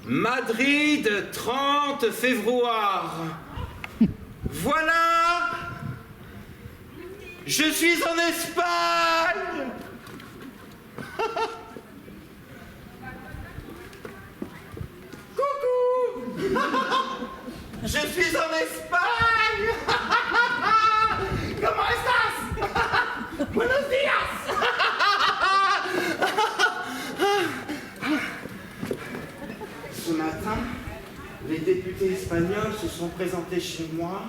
Madrid, 30 février. Voilà! Je suis en Espagne! Coucou! Je suis en Espagne! Comment estás? Buenos días! Ce matin, les députés espagnols se sont présentés chez moi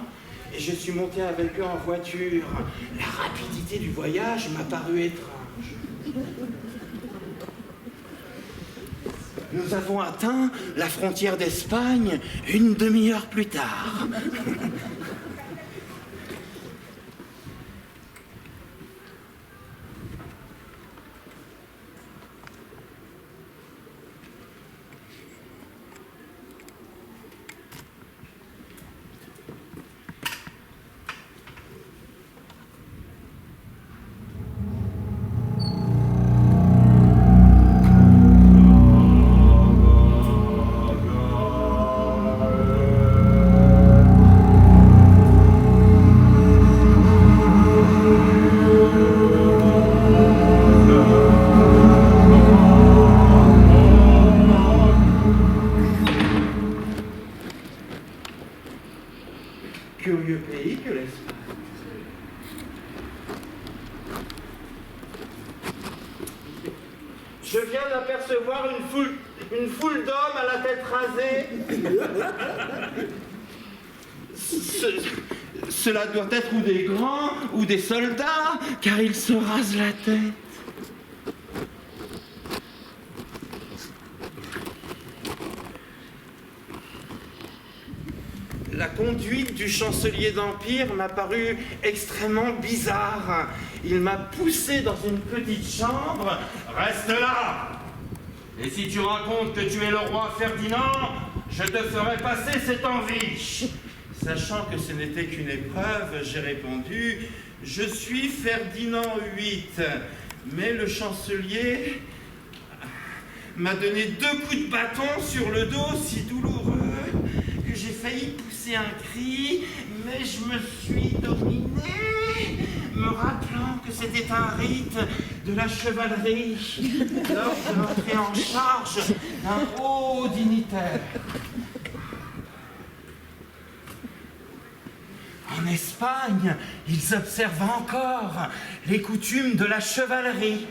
et je suis monté avec eux en voiture. La rapidité du voyage m'a paru étrange. Nous avons atteint la frontière d'Espagne une demi-heure plus tard. Curieux pays que l'Espagne. Je viens d'apercevoir une foule d'hommes à la tête rasée. Cela doit être ou des grands ou des soldats, car ils se rasent la tête. La conduite du chancelier d'Empire m'a paru extrêmement bizarre. Il m'a poussé dans une petite chambre. Reste là! Et si tu racontes que tu es le roi Ferdinand, je te ferai passer cette envie. Sachant que ce n'était qu'une épreuve, j'ai répondu « Je suis Ferdinand VIII ». Mais le chancelier m'a donné 2 coups de bâton sur le dos si douloureux que j'ai failli pousser un cri, mais je me suis dominé, me rappelant que c'était un rite de la chevalerie lors de l'entrée en charge d'un haut dignitaire. En Espagne, ils observent encore les coutumes de la chevalerie.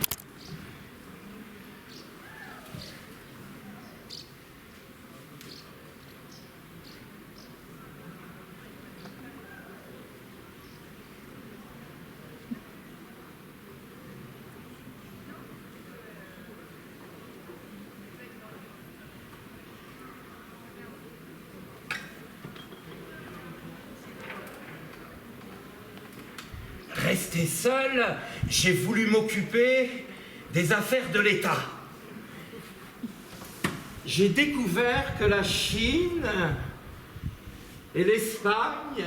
Resté seul, j'ai voulu m'occuper des affaires de l'État. J'ai découvert que la Chine et l'Espagne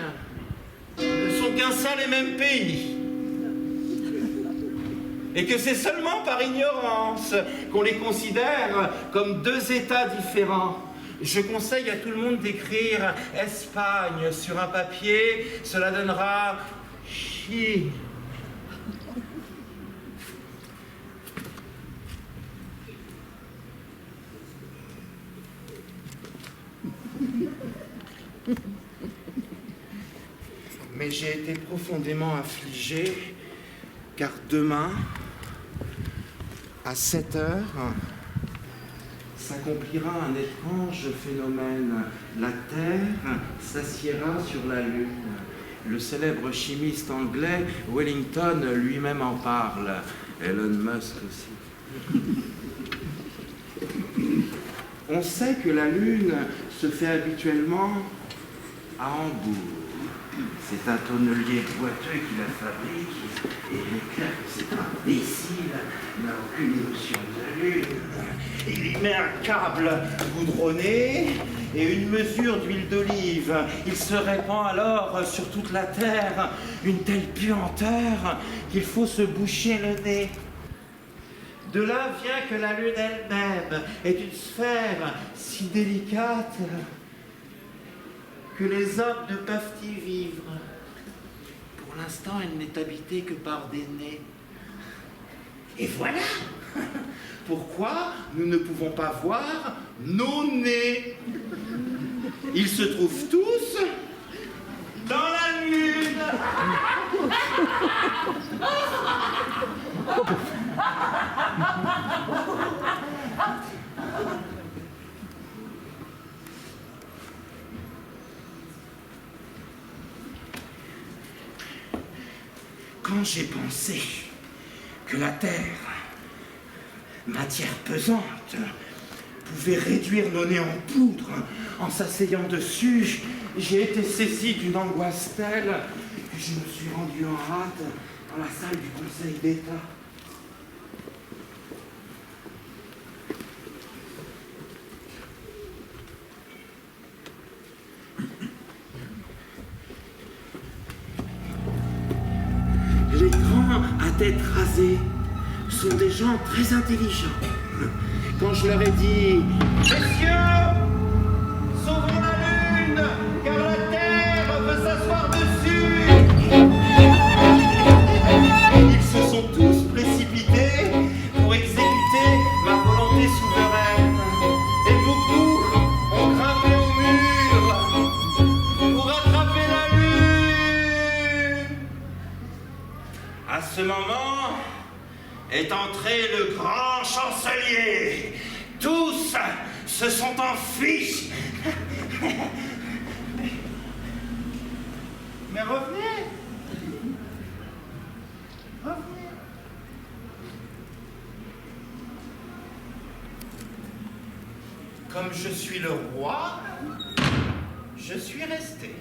ne sont qu'un seul et même pays. Et que c'est seulement par ignorance qu'on les considère comme 2 États différents. Je conseille à tout le monde d'écrire Espagne sur un papier, cela donnera Chine. Mais j'ai été profondément affligé, car demain, à 7 heures, s'accomplira un étrange phénomène. La Terre s'assiera sur la Lune. Le célèbre chimiste anglais Wellington lui-même en parle. Elon Musk aussi. On sait que la Lune se fait habituellement à Hambourg. C'est un tonnelier boiteux qui la fabrique, et il est clair que cet imbécile n'a aucune notion de Lune. Il y met un câble goudronné et une mesure d'huile d'olive. Il se répand alors sur toute la Terre une telle puanteur qu'il faut se boucher le nez. De là vient que la Lune elle-même est une sphère si délicate que les hommes ne peuvent y vivre. Pour l'instant, elle n'est habitée que par des nez. Et voilà pourquoi nous ne pouvons pas voir nos nez. Ils se trouvent tous dans la lune. Quand j'ai pensé que la Terre, matière pesante, pouvait réduire nos nez en poudre en s'asseyant dessus, j'ai été saisi d'une angoisse telle que je me suis rendu en hâte dans la salle du Conseil d'État. Les grands à tête rasée sont des gens très intelligents. Quand je leur ai dit « Messieurs, sauvons la Lune, car la Terre veut s'asseoir dessus !» Ils se sont tous précipités pour exécuter ma volonté souveraine. Et beaucoup ont grimpé au mur pour attraper la Lune. À ce moment est entré le grand chancelier. Tous se sont enfuis. Mais revenez. Revenez. Comme je suis le roi, je suis resté.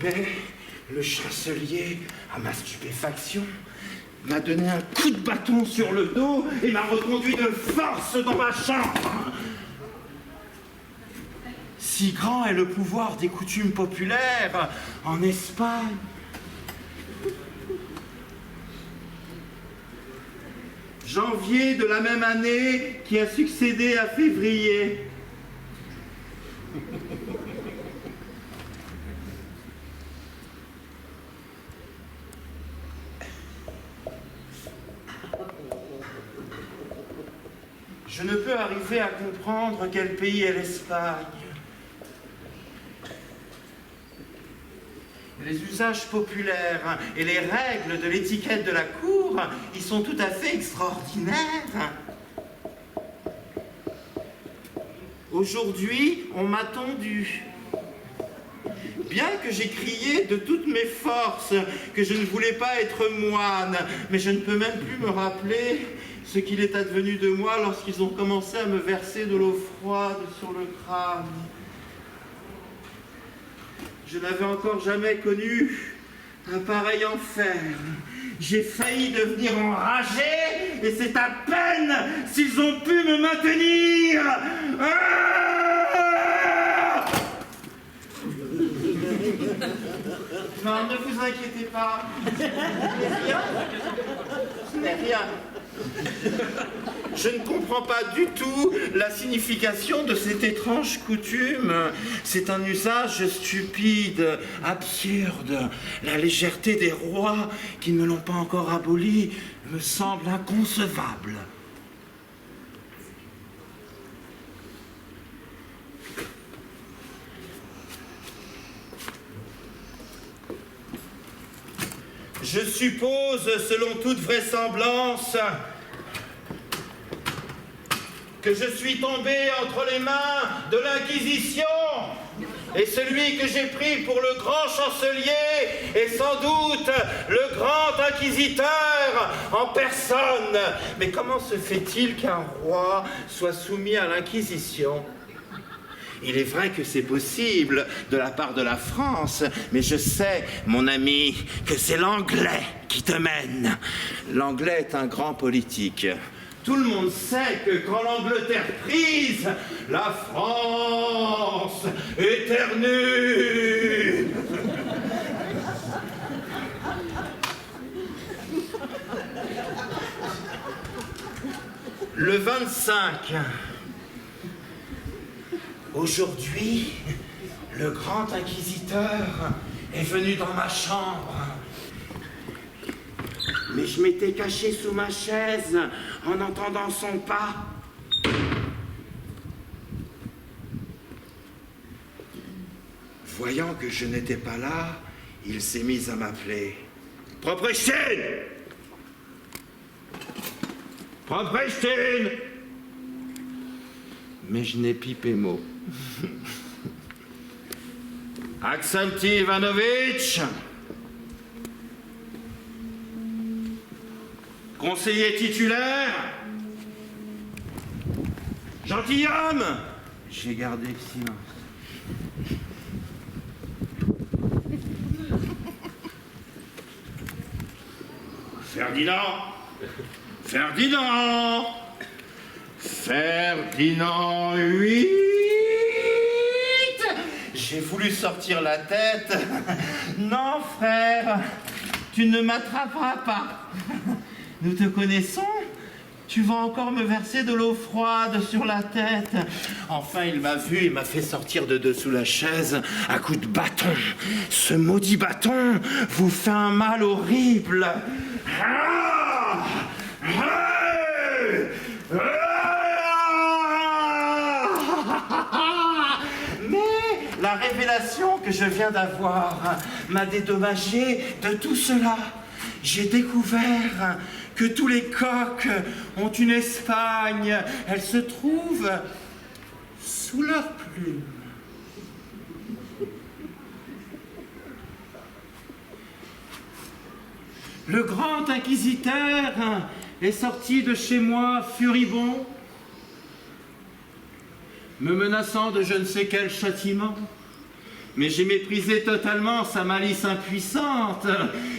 Mais le chancelier, à ma stupéfaction, m'a donné un coup de bâton sur le dos et m'a reconduit de force dans ma chambre. Si grand est le pouvoir des coutumes populaires en Espagne. Janvier de la même année qui a succédé à février. Je ne peux arriver à comprendre quel pays est l'Espagne. Les usages populaires et les règles de l'étiquette de la cour y sont tout à fait extraordinaires. Aujourd'hui, on m'a tondu. Bien que j'ai crié de toutes mes forces que je ne voulais pas être moine, mais je ne peux même plus me rappeler ce qu'il est advenu de moi lorsqu'ils ont commencé à me verser de l'eau froide sur le crâne. Je n'avais encore jamais connu un pareil enfer. J'ai failli devenir enragé et c'est à peine s'ils ont pu me maintenir. Non, ne vous inquiétez pas. Ce n'est rien. Je ne comprends pas du tout la signification de cette étrange coutume. C'est un usage stupide, absurde. La légèreté des rois qui ne l'ont pas encore aboli me semble inconcevable. Je suppose, selon toute vraisemblance, que je suis tombé entre les mains de l'Inquisition et celui que j'ai pris pour le grand chancelier est sans doute le grand inquisiteur en personne. Mais comment se fait-il qu'un roi soit soumis à l'Inquisition ? Il est vrai que c'est possible de la part de la France, mais je sais, mon ami, que c'est l'anglais qui te mène. L'anglais est un grand politique. Tout le monde sait que quand l'Angleterre prise, la France éternue. Le 25. Aujourd'hui, le grand inquisiteur est venu dans ma chambre. Mais je m'étais caché sous ma chaise en entendant son pas. Voyant que je n'étais pas là, il s'est mis à m'appeler. Proprichtine! Proprichtine! Mais je n'ai pipé mot. Aksanti Ivanovitch! Conseiller titulaire? Gentilhomme! J'ai gardé le silence. Ferdinand! Ferdinand! Ferdinand 8! J'ai voulu sortir la tête. Non, frère, tu ne m'attraperas pas. Nous te connaissons. Tu vas encore me verser de l'eau froide sur la tête. Enfin, il m'a vu et m'a fait sortir de dessous la chaise à coups de bâton. Ce maudit bâton vous fait un mal horrible. Ah! Mais la révélation que je viens d'avoir m'a dédommagé de tout cela. J'ai découvert que tous les coqs ont une Espagne. Elle se trouve sous leurs plumes. Le grand inquisiteur est sorti de chez moi furibond, me menaçant de je ne sais quel châtiment. Mais j'ai méprisé totalement sa malice impuissante,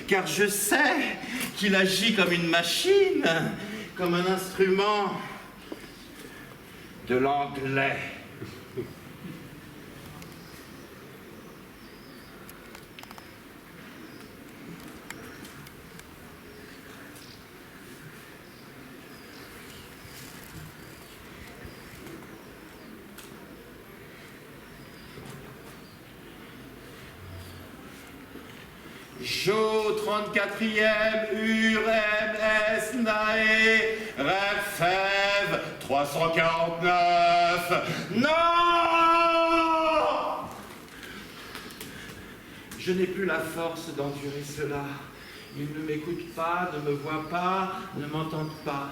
car je sais qu'il agit comme une machine, comme un instrument de l'anglais. Jo 34e URMS Nae Refev 349. Non! Je n'ai plus la force d'endurer cela. Ils ne m'écoutent pas, ne me voient pas, ne m'entendent pas.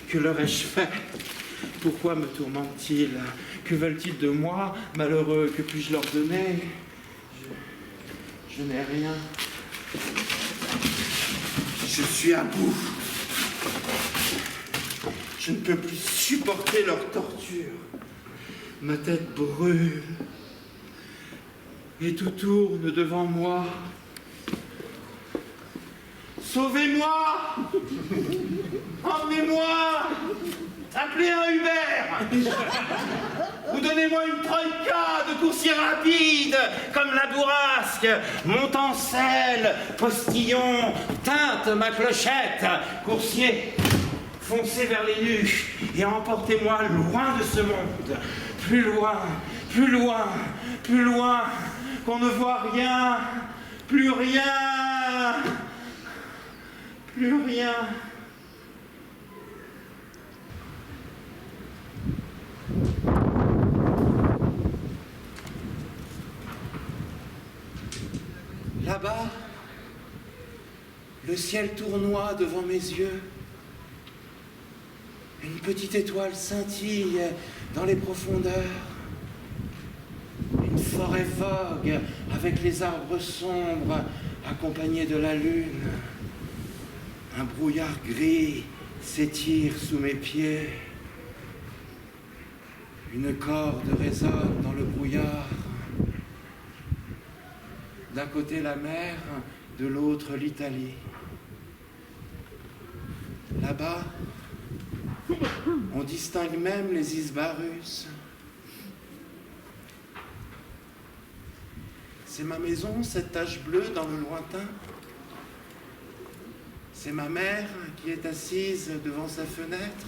Que leur ai-je fait? Pourquoi me tourmentent-ils? Que veulent-ils de moi, malheureux? Que puis-je leur donner? Je n'ai rien. Je suis à bout. Je ne peux plus supporter leur torture. Ma tête brûle. Et tout tourne devant moi. Sauvez-moi! Emmenez-moi! Appelez un Uber! Ou donnez-moi une troïka de coursier rapide, comme la bourrasque, Montancelle, postillon, teinte ma clochette, coursier, foncez vers les nues et emportez-moi loin de ce monde, plus loin, plus loin, plus loin, qu'on ne voit rien, plus rien, plus rien. Là-bas, le ciel tournoie devant mes yeux. Une petite étoile scintille dans les profondeurs. Une forêt vogue avec les arbres sombres accompagnés de la lune. Un brouillard gris s'étire sous mes pieds. Une corde résonne dans le brouillard. D'un côté la mer, de l'autre l'Italie. Là-bas, on distingue même les Isbarus. C'est ma maison, cette tache bleue dans le lointain. C'est ma mère qui est assise devant sa fenêtre.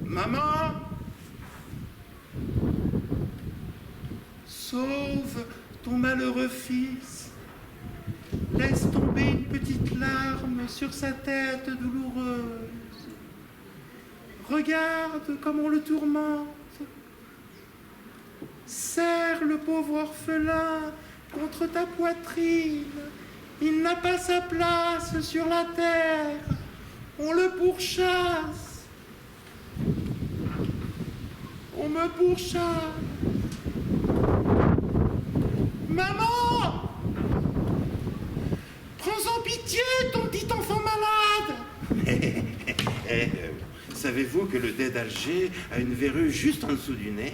Maman! Sauve ton malheureux fils. Laisse tomber une petite larme sur sa tête douloureuse. Regarde comme on le tourmente. Serre le pauvre orphelin contre ta poitrine. Il n'a pas sa place sur la terre. On le pourchasse. On me pourchasse. Maman! Prends en pitié ton petit enfant malade. Savez-vous que le dais d'Alger a une verrue juste en dessous du nez?